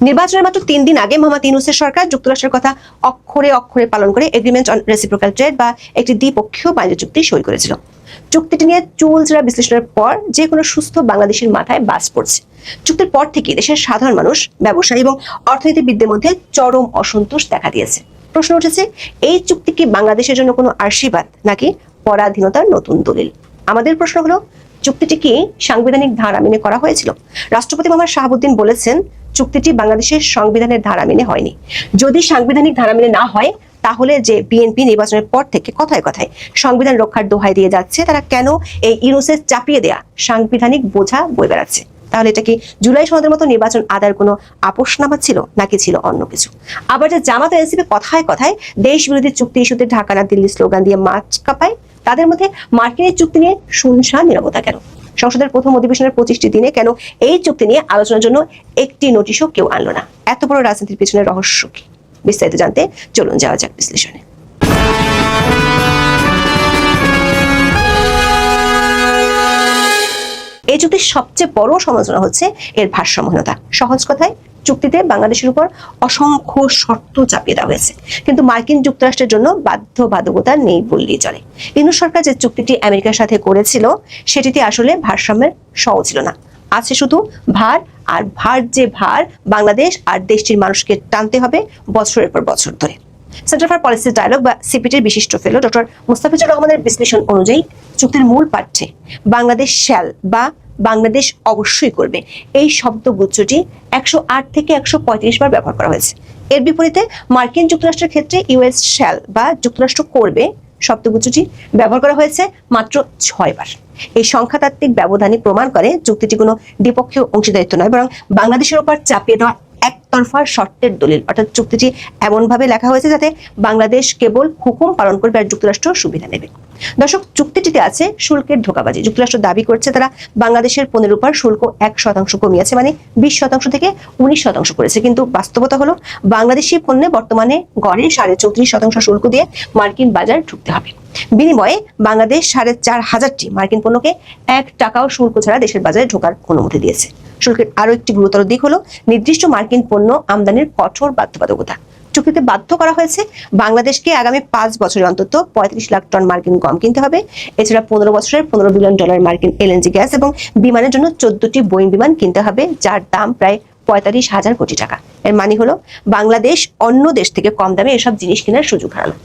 নির্বাচনের মাত্র 3 দিন আগে মোহাম্মদ ইউনূসের সরকার যুক্তরাষ্ট্রের কথা অক্ষরে অক্ষরে পালন করে এগ্রিমেন্ট অন রেসিপ্রোকাল ট্রেড বা একটি দ্বিপক্ষীয় বাণিজ্য চুক্তি সই করেছিল। চুক্তিটি নিয়ে চুলচেরা বিশ্লেষণের পর যে কোনো সুস্থ বাংলাদেশের মাথায় বাজ পড়ছে। চুক্তির পর থেকে দেশের সাধারণ মানুষ, ব্যবসায়ী এবং অর্থনীতিবিদদের মধ্যে চরম অসন্তোষ দেখা দিয়েছে। প্রশ্ন উঠেছে, এই চুক্তি কি বাংলাদেশের জন্য কোনো আশীর্বাদ নাকি পরাধীনতার নতুন দলিল? আমাদের প্রশ্ন হলো, চুক্তিটি কি সাংবিধানিক ধারা মেনে করা হয়েছিল? রাষ্ট্রপতি মোহাম্মদ শাহাবুদ্দিন বলেছেন, চুক্তিটি বাংলাদেশের সংবিধানের ধারা মেনে হয়নি। যদি সাংবিধানিক ধারা মেনে না হয়, তাহলে যে বিএনপি নির্বাচনের পর থেকে কথায় কথায় সংবিধান রক্ষার দোহাই দিয়ে যাচ্ছে, তারা কেন এই ইউনূসের চাপিয়ে দেয়া সাংবিধানিক বোঝা বয়ে বেড়াচ্ছে? তাহলে এটা কি জুলাই সনদের মতো নির্বাচন আদায়ের কোনো আপোষনামা ছিল নাকি ছিল অন্য কিছু? আবার যে জামাত ও এনসিপি কথায় কথায় দেশ বিরোধী চুক্তি ইস্যুতে ঢাকা না দিল্লি স্লোগান দিয়ে মাঠ কাঁপায়, তাদের মধ্যে মার্কিনের চুক্তি নিয়ে শুনশান নীরবতা কেন? সংসদের প্রথম অধিবেশনের 25টি দিনে কেন এই চুক্তি নিয়ে আলোচনার জন্য একটি নোটিশও কেউ আনলো না? এত বড় রাজনীতির পিছনে রহস্য কি? বিস্তারিত জানতে চলুন যাওয়া যাক বিশ্লেষণে। এই চুক্তির সবচেয়ে বড় সমালোচনা হচ্ছে এর ভারসাম্যহীনতা। সহজ কথায়, চুক্তিতে বাংলাদেশের উপর অসংখ্য শর্ত চাপিয়ে দেওয়া হয়েছে, কিন্তু মার্কিন যুক্তরাষ্ট্রের জন্য বাধ্যবাধকতা নেই বললেই চলে। ইউনূস সরকার যে চুক্তিটি আমেরিকার সাথে করেছিল, সেটিতে আসলে ভারসাম্যের সও ছিল না। আছে শুধু ভার, আর ভার যে ভার বাংলাদেশ আর দেশটির মানুষকে টানতে হবে বছরের পর বছর ধরে। সেন্টার ফর পলিসি ডায়ালগ বা সিপিটির বিশিষ্ট ফেলো ডক্টর মুস্তাফিজুর রহমানের বিশ্লেষণ অনুযায়ী, চুক্তির মূল পাঠ্যে বাংলাদেশ শ্যাল বা বাংলাদেশ অবশ্যই করবে এই শব্দগুচ্ছটি 108 থেকে 135 বার ব্যবহার করা হয়েছে। এর বিপরীতে মার্কিন যুক্তরাষ্ট্রের ক্ষেত্রে ইউএস শ্যাল বা যুক্তরাষ্ট্র করবে শব্দগুচ্ছটি ব্যবহার করা হয়েছে মাত্র 6 বার। এই সংখ্যাতাত্ত্বিক ব্যবধানই প্রমাণ করে চুক্তিটি কোনো দ্বিপক্ষীয় অংশীদারিত্ব নয়, বরং বাংলাদেশের উপর চাপিয়ে দেওয়া একতরফা শর্তের দলিল। অর্থাৎ চুক্তিটি এমনভাবে লেখা হয়েছে যাতে বাংলাদেশ কেবল হুকুম পালন করবে আর যুক্তরাষ্ট্র সুবিধা নেবে। দর্শক, চুক্তিটিতে আছে শুল্কের ধোঁকাবাজি। যুক্তরাষ্ট্র দাবি করছে তারা বাংলাদেশের পণ্যের উপর শুল্ক 1% কমিয়েছে, মানে 20% থেকে 19% করেছে। কিন্তু বাস্তবতা হলো, বাংলাদেশি পণ্যে বর্তমানে গড়ে 34.5% শুল্ক দিয়ে মার্কিন বাজার ঢুকতে হবে। বিনিময়ে বাংলাদেশ 4,500টি মার্কিন পণ্যকে 1 টাকাও শুল্ক ছাড়া দেশের বাজারে ঢোকার অনুমতি দিয়েছে। শুল্কের আরো একটি গুরুতর দিক হলো নির্দিষ্ট মার্কিন পণ্য আমদানির কঠোর বাধ্যবাধকতা। চুক্তিতে বাধ্য করা হয়েছে বাংলাদেশকে আগামী 5 বছরে অন্তত 35 লাখ টন মার্কিন গম কিনতে হবে। এছাড়া 15 বছরের $15 বিলিয়ন মার্কিন এলএনজি গ্যাস এবং বিমানের জন্য 14টি বোয়িং বিমান কিনতে হবে, যার দাম প্রায় 45,000 কোটি টাকা। এর মানে হলো বাংলাদেশ অন্য দেশ থেকে কম দামে এসব জিনিস কেনার সুযোগ হারালো।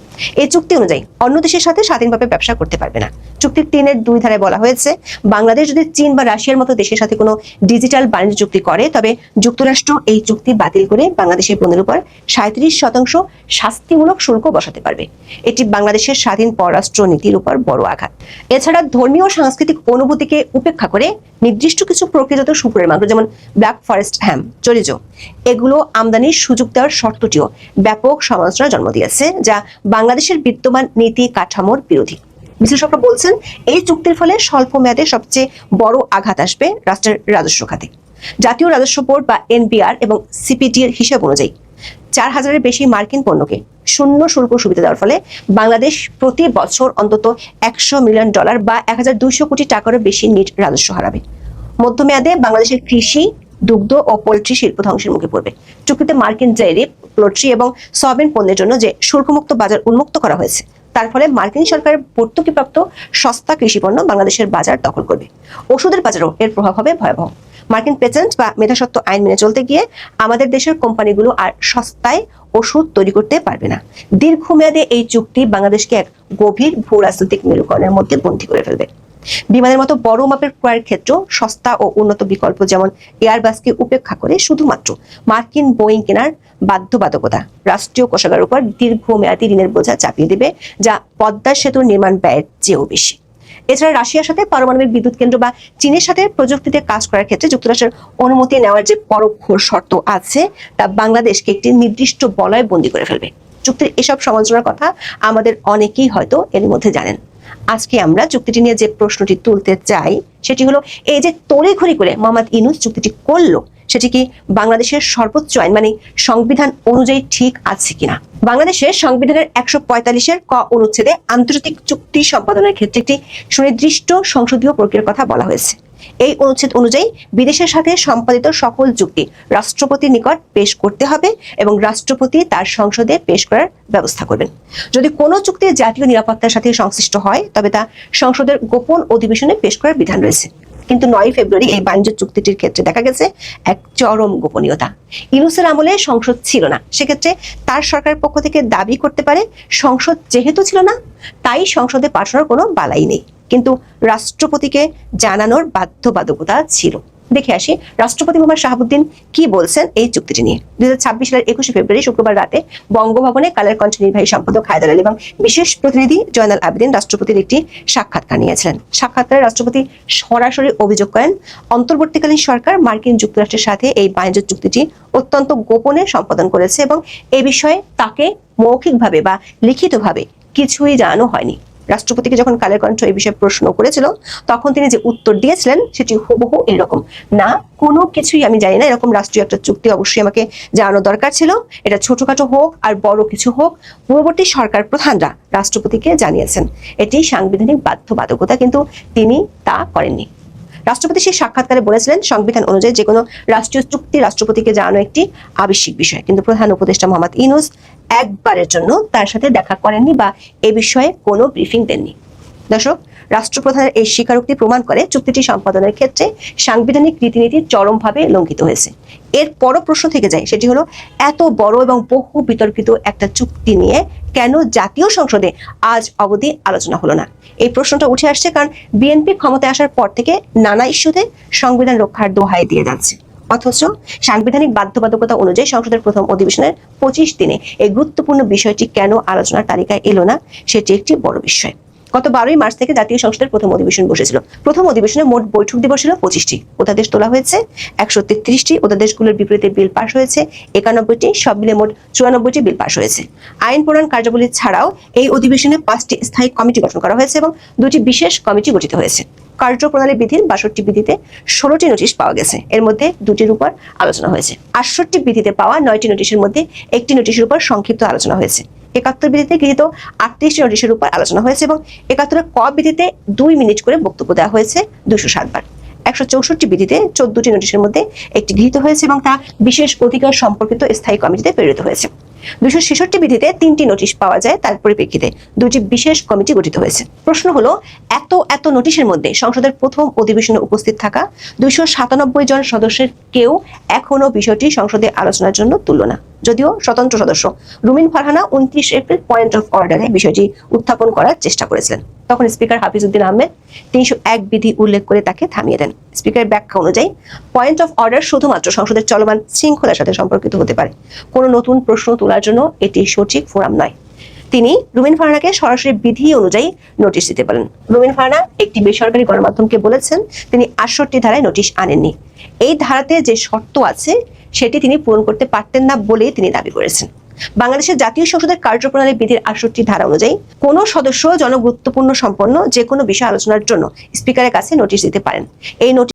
এই চুক্তি অনুযায়ী অন্য দেশের সাথে স্বাধীনভাবে ব্যবসা করতে পারবে না। চুক্তির 3-এর 2 ধারায় বলা হয়েছে, বাংলাদেশ যদি চীন বা রাশিয়ার মতো দেশের সাথে কোনো ডিজিটাল বাণিজ্য চুক্তি করে, তবে যুক্তরাষ্ট্র এই চুক্তি বাতিল করে বাংলাদেশের পণ্যের উপর 37% শাস্তিমূলক শুল্ক বসাতে পারবে। এটি বাংলাদেশের স্বাধীন পররাষ্ট্র নীতির উপর বড় আঘাত। এছাড়া ধর্মীয় ও সাংস্কৃতিক অনুভূতিকে উপেক্ষা করে নির্দিষ্ট কিছু প্রকৃতিগত শুকুরের মাংস, যেমন ব্ল্যাক ফরেস্ট হ্যাম, চরিজো, এগুলো আমদানির সুযোগ দেওয়ার শর্তটিও ব্যাপক সমালোচনার জন্ম দিয়েছে, যা বাংলাদেশের বিদ্যমান নীতি কাঠামোর বিরোধী। বিশ্লেষকরা বলছেন, এই চুক্তির ফলে স্বল্প মেয়াদে সবচেয়ে বড় আঘাত আসবে রাষ্ট্রের রাজস্ব খাতে। জাতীয় রাজস্ব বোর্ড বা এনবিআর এবং সিপিডি এর হিসাব অনুযায়ী 4,000-এর বেশি মার্কিন পণ্যকে শূন্য শুল্ক সুবিধা দেওয়ার ফলে বাংলাদেশ প্রতি বছর অন্তত $100 মিলিয়ন বা 1,200 কোটি টাকারও বেশি নিট রাজস্ব হারাবে। মধ্যমেয়াদে বাংলাদেশের কৃষি, দুগ্ধ ও পোল্ট্রি শিল্প ধ্বংসের মুখে পড়বে। চুক্তিতে মার্কিন ডেইরি, পোল্ট্রি এবং সয়াবিন পণ্যের জন্য যে শুল্কমুক্ত বাজার উন্মুক্ত করা হয়েছে, তার ফলে মার্কিন সরকারের ভর্তুকিপ্রাপ্ত সস্তা কৃষি পণ্য বাংলাদেশের বাজার দখল করবে। ওষুধের বাজারও এর প্রভাব হবে ভয়াবহ। মার্কিন পেটেন্ট বা মেধাস্বত্ব আইন মেনে চলতে গিয়ে আমাদের দেশের কোম্পানিগুলো আর সস্তায় ওষুধ তৈরি করতে পারবে না। দীর্ঘমেয়াদে এই চুক্তি বাংলাদেশকে এক গভীর ভূ রাজনৈতিক মেরুকরণের মধ্যে বন্দী করে ফেলবে। বিমানের মতো বড় মাপের ক্রয়ের ক্ষেত্রেও সস্তা ও উন্নত বিকল্প যেমন এয়ারবাসকে উপেক্ষা করে শুধুমাত্র মার্কিন বোয়িং কেনার বাধ্যবাধকতা রাষ্ট্রীয় কোষাগারের উপর দীর্ঘমেয়াদী ঋণের বোঝা চাপিয়ে দেবে, যা পদ্মা সেতুর নির্মাণ ব্যয়ের চেয়েও বেশি। এছাড়া রাশিয়ার সাথে পারমাণবিক বিদ্যুৎ কেন্দ্র বা চীনের সাথে প্রযুক্তিতে কাজ করার ক্ষেত্রে যুক্তরাষ্ট্রের অনুমতি নেওয়ার যে পরোক্ষ শর্ত আছে, তা বাংলাদেশকে একটি নির্দিষ্ট বলয়ে বন্দী করে ফেলবে। চুক্তির এসব সমালোচনার কথা আমাদের অনেকেই হয়তো এর মধ্যে জানেন। আজকে আমরা চুক্তিটি নিয়ে যে প্রশ্নটি তুলতে চাই, সেটি হলো, এই যে তড়িঘড়ি করে মোহাম্মদ ইউনূস চুক্তিটি করলো, সেটি কি বাংলাদেশের সর্বোচ্চ আইন মানে সংবিধান অনুযায়ী ঠিক আছে কিনা? বাংলাদেশের সংবিধানের 145-এর ক অনুচ্ছেদে আন্তর্জাতিক চুক্তি সম্পাদনের ক্ষেত্রে একটি সুনির্দিষ্ট সংসদীয় প্রক্রিয়ার কথা বলা হয়েছে। এই অনুচ্ছেদ অনুযায়ী বিদেশের সাথে সম্পাদিত সকল চুক্তি রাষ্ট্রপতির নিকট পেশ করতে হবে এবং রাষ্ট্রপতি তার সংসদে পেশ করার ব্যবস্থা করবেন। যদি কোনো চুক্তি জাতীয় নিরাপত্তার সাথে সংশ্লিষ্ট হয় তবে তা সংসদের গোপন অধিবেশনে পেশ করার বিধান রয়েছে। কিন্তু 9 ফেব্রুয়ারি এই বাণিজ্য চুক্তিটির ক্ষেত্রে দেখা গেছে এক চরম গোপনীয়তা। ইউনূসের আমলে সংসদ ছিল না, সেক্ষেত্রে তার সরকারের পক্ষ থেকে দাবি করতে পারে সংসদ যেহেতু ছিল না তাই সংসদে পাঠানোর কোনো বালাই নেই, কিন্তু রাষ্ট্রপতিকে জানানোর বাধ্যবাধকতা ছিল। দেখে আসি রাষ্ট্রপতি মোহাম্মদ শাহাবুদ্দিন কি বলছেন এই চুক্তিটি নিয়ে। 2026 সালের 21 ফেব্রুয়ারি শুক্রবার রাতে বঙ্গভবনে কালের কণ্ঠ নির্বাহী সম্পাদক হায়দার আলী এবং বিশেষ প্রতিনিধি জয়নাল আবেদিন রাষ্ট্রপতির একটি সাক্ষাৎকার নিয়েছিলেন। সাক্ষাৎকারে রাষ্ট্রপতি সরাসরি অভিযোগ করেন অন্তর্বর্তীকালীন সরকার মার্কিন যুক্তরাষ্ট্রের সাথে এই বাণিজ্য চুক্তিটি অত্যন্ত গোপনে সম্পাদন করেছে এবং এ বিষয়ে তাকে মৌখিকভাবে বা লিখিতভাবে কিছুই জানানো হয়নি। রাষ্ট্রপতিকে যখন কালের কণ্ঠ এই বিষয়ে প্রশ্ন করেছিল তখন তিনি যে উত্তর দিয়েছিলেন সেটি হুবহু এরকম, না কোনো কিছুই আমি জানি না, এরকম রাষ্ট্রীয় একটা চুক্তি অবশ্যই আমাকে জানানো দরকার ছিল, এটা ছোটখাটো হোক আর বড় কিছু হোক পূর্ববর্তী সরকার প্রধানরা রাষ্ট্রপতিকে জানিয়েছেন, এটি সাংবিধানিক বাধ্যবাধকতা, কিন্তু তিনি তা করেননি। রাষ্ট্রপতি সেই সাক্ষাৎকারে বলেছিলেন সংবিধান অনুযায়ী যে কোনো রাষ্ট্রীয় চুক্তি রাষ্ট্রপতিকে জানানো একটি আবশ্যিক বিষয়, কিন্তু প্রধান উপদেষ্টা মোহাম্মদ ইউনূস একবারের জন্য তার সাথে দেখা করেননি বা এ বিষয়ে কোনো ব্রিফিং দেননি। দর্শক, রাষ্ট্রপ্রধানের এই স্বীকারোক্তি প্রমাণ করে চুক্তিটি সম্পাদনের ক্ষেত্রে সাংবিধানিক রীতিনীতি চরমভাবে লঙ্ঘিত হয়েছে। এরপরও প্রশ্ন থেকে যায়, সেটি হলো এত বড় এবং বহু বিতর্কিত একটা চুক্তি নিয়ে কেন জাতীয় সংসদে আজ অবধি আলোচনা হলো না? এই প্রশ্নটা উঠে আসছে কারণ বিএনপি ক্ষমতায় আসার পর থেকে নানা ইস্যুতে সংবিধান রক্ষার দোহাই দিয়ে যাচ্ছে, অথচ সাংবিধানিক বাধ্যবাধকতা অনুযায়ী সংসদের প্রথম অধিবেশনের 25 দিনে এই গুরুত্বপূর্ণ বিষয়টি কেন আলোচনার তালিকায় এলো না সেটি একটি বড় বিষয়। গত 12 মার্চ থেকে জাতীয় সংসদের প্রথম অধিবেশন বসেছিল। প্রথম অধিবেশনে মোট বৈঠক দিবস ছিল 25টি, অধ্যাদেশ তোলা হয়েছে 133টি, অধ্যাদেশগুলোর বিপরীতে বিল পাশ হয়েছে 91টি, সব মিলে মোট 94টি বিল পাশ হয়েছে। আইন প্রণয়ন কার্যাবলী ছাড়াও এই অধিবেশনে 5টি স্থায়ী কমিটি গঠন করা হয়েছে এবং 2টি বিশেষ কমিটি গঠিত হয়েছে। কার্যপ্রণালী বিধির 62টি বিধিতে 16টি নোটিশ পাওয়া গেছে, এর মধ্যে 2টির উপর আলোচনা হয়েছে। 68টি বিধিতে পাওয়া 9টি নোটিশের মধ্যে 1টি নোটিশের উপর সংক্ষিপ্ত আলোচনা হয়েছে। 71 বিধিতে গৃহীত 38টি নোটিশের উপর আলোচনা হয়েছে এবং 71 ক বিধিতে 2 মিনিট করে বক্তব্য দেওয়া হয়েছে 207 বার। 164 বিধিতে 14টি নোটিশের মধ্যে একটি গৃহীত হয়েছে এবং তা বিশেষ অধিকার সম্পর্কিত স্থায়ী কমিটিতে প্রেরিত হয়েছে। 266 বিধিতে 3টি নোটিশ পাওয়া যায়, তার পরিপ্রেক্ষিতে 2টি বিশেষ কমিটি গঠিত হয়েছে। প্রশ্ন হলো, এত নোটিশের মধ্যে সংসদের প্রথম অধিবেশনে উপস্থিত থাকা 297 জন সদস্যের কেউ এখনো বিষয়টি সংসদে আলোচনার জন্য তুলল না। যদিও স্বতন্ত্র সদস্য রুমিন ফারহানা 29 এপ্রিল পয়েন্ট অফ অর্ডারে বিষয়টি উত্থাপন করার চেষ্টা করেছিলেন, তখন স্পিকার হাফিজউদ্দিন আহমেদ 301 বিধি উল্লেখ করে তাকে থামিয়ে দেন। স্পিকারের ব্যাখ্যা অনুযায়ী পয়েন্ট অফ অর্ডার শুধুমাত্র সংসদের চলমান শৃঙ্খলার সাথে সম্পর্কিত হতে পারে, কোনো নতুন প্রশ্ন তোলার জন্য এটি সঠিক ফোরাম নয়। তিনি রুমিন ফারহানাকে সরাসরি বিধি অনুযায়ী নোটিশ দিতে বলেন। রুমিন ফারহানা একটি বেসরকারি গণমাধ্যমকে বলেছেন তিনি 68 ধারায় নোটিশ আনেননি। এই ধারাতে যে শর্ত আছে সেটি তিনি পূরণ করতে পারতেন না বলে তিনি দাবি করেছেন। বাংলাদেশের জাতীয় সংসদের কার্যপ্রণালী বিধির 68 ধারা অনুযায়ী কোনো সদস্য জনগুরুত্বপূর্ণ সম্পন্ন যে কোনো বিষয় আলোচনার জন্য স্পিকারের কাছে নোটিশ দিতে পারেন। এই নোটিশ